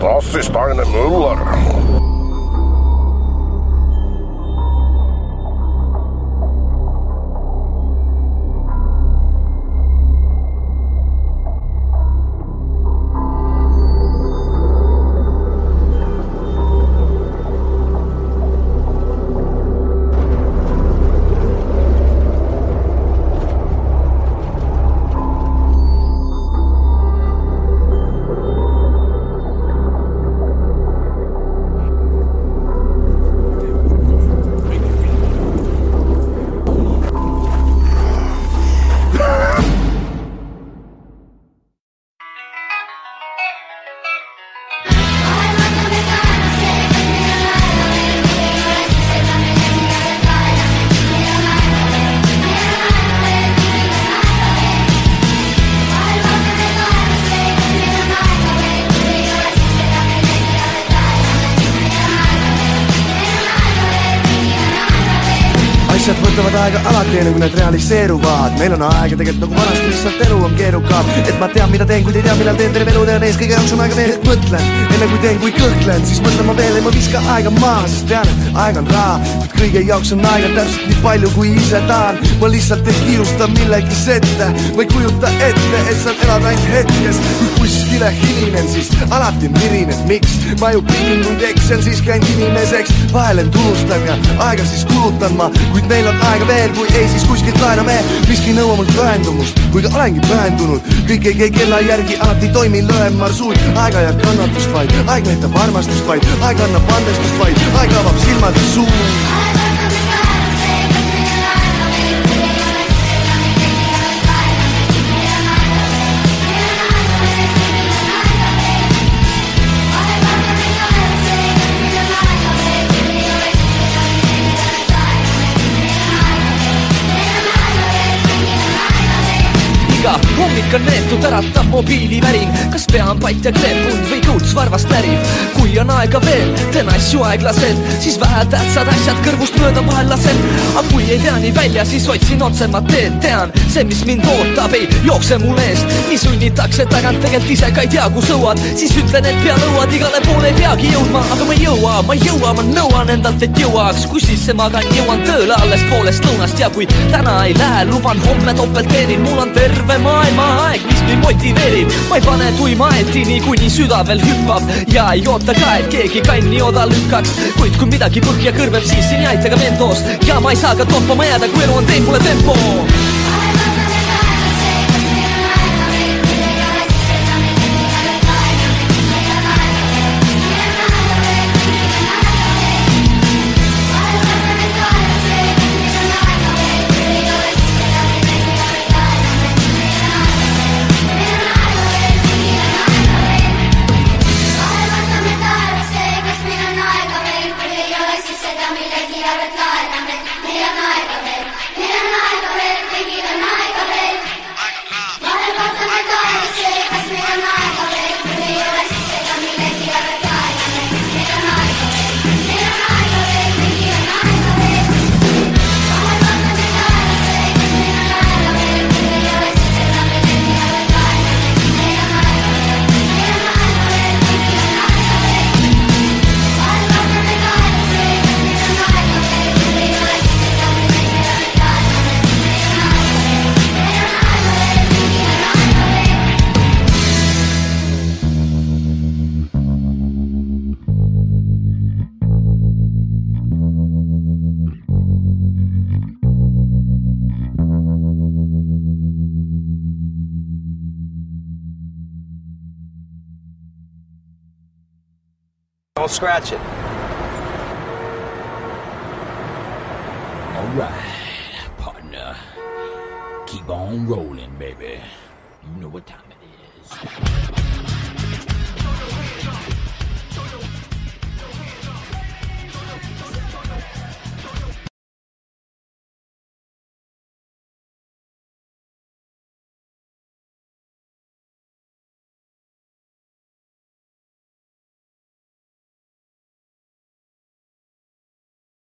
Tassista Müller. Asjad võtavad aega alati enne kui need realiseeruvad. Meil on aega tegelikult nagu vanasti, lihtsalt elu on keerukam. Et ma tean mida teen, kui ei tea millal teen, terve elu tean ees, kõige jaoks on aega veel, et mõtlen. Enne kui teen, kui kõhklen, siis mõtlen ma veel, ei ma viska aega maha, sest tean, et aeg on raha. Kuid kõige jaoks on aega täpselt nii palju, kui ise tahan. Ma lihtsalt ei kiirusta millegis ette. Ma ei kujuta ette, et saan elada ainult hetkes. Kui kuskile hilinen, siis alati mirin, et miks. Ma ju pingin, kui eksen, siis käin inimeseks. Vahel end unustan ja aega siis kulutan ma. Kuid meil on aega veel, kui ei, siis kuskilt laename. Miski nõua mul pühendumust, kui ka olengi pühendunud. Kõik ei käi kella järgi, alati toimi lööm marsuut. Aega ja kannatust vaid, aeg näitab armastust vaid. Aeg annab andestust vaid, aeg avab silmad ja suu. Hommik on neetud, äratab mobiiliväring. Kas pea on pat ja kleepunud või kõuts varvast närib? Kui on aega veel, teen asju aeglaselt, siis vähetähtsad asjad kõrvust mööda vahel lasen. Aga kui ei tea nii välja, siis otsin otsemat teed. Tean, see mis mind ootab ei jookse mul eest. Nii sunnitakse tagant, tegelikult ise ka ei tea kus õuad. Siis ütlen, et pea nõuad, igale poole ei peagi jõudma. Aga ma ei jõua, ma nõuan endalt, et jõuaks. Kui sisse magan, jõuan tööle alles poolest lõunast. Ja kui täna ei lähe, luban homme topelt teenin. Mul on terve maailma aeg, mis mind motiveerib. Ma ei pane tuima eti, nii kuni süda veel hüppab. Ja ei oota ka, et keegi kanni oda lükkaks. Kuid kui midagi põhja kõrbeb, siis siin ei aita ka Mentos. Ja ma ei saa ka toppama jääda, kui elu on teinud mulle tempo. Don't scratch it. All right, partner. Keep on rolling, baby. You know what time it is.